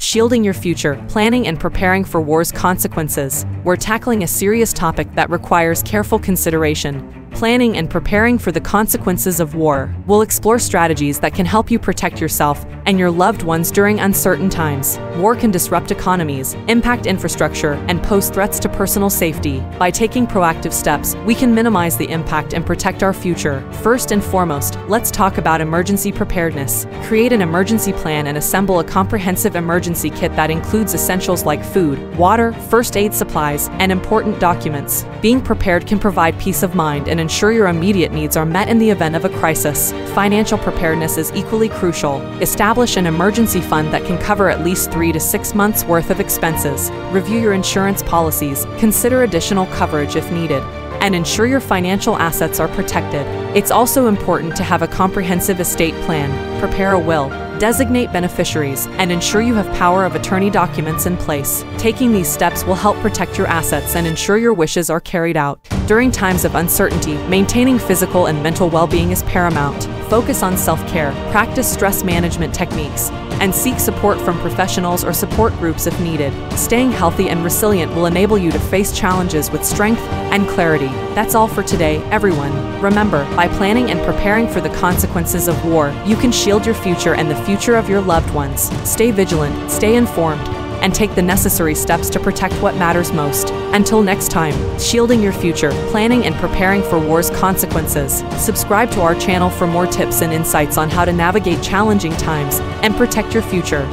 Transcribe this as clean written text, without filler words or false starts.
Shielding your future, planning and preparing for war's consequences. We're tackling a serious topic that requires careful consideration. Planning and preparing for the consequences of war. We'll explore strategies that can help you protect yourself and your loved ones during uncertain times. War can disrupt economies, impact infrastructure, and pose threats to personal safety. By taking proactive steps, we can minimize the impact and protect our future. First and foremost, let's talk about emergency preparedness. Create an emergency plan and assemble a comprehensive emergency kit that includes essentials like food, water, first aid supplies, and important documents. Being prepared can provide peace of mind and ensure your immediate needs are met in the event of a crisis. Financial preparedness is equally crucial. Establish an emergency fund that can cover at least 3 to 6 months' worth of expenses. Review your insurance policies, consider additional coverage if needed, and ensure your financial assets are protected. It's also important to have a comprehensive estate plan. Prepare a will, designate beneficiaries, and ensure you have power of attorney documents in place. Taking these steps will help protect your assets and ensure your wishes are carried out. During times of uncertainty, maintaining physical and mental well-being is paramount. Focus on self-care, practice stress management techniques, and seek support from professionals or support groups if needed. Staying healthy and resilient will enable you to face challenges with strength and clarity. That's all for today, everyone. Remember, by planning and preparing for the consequences of war, you can shield your future and the future of your loved ones. Stay vigilant, stay informed, and take the necessary steps to protect what matters most. Until next time, shielding your future, planning and preparing for war's consequences. Subscribe to our channel for more tips and insights on how to navigate challenging times and protect your future.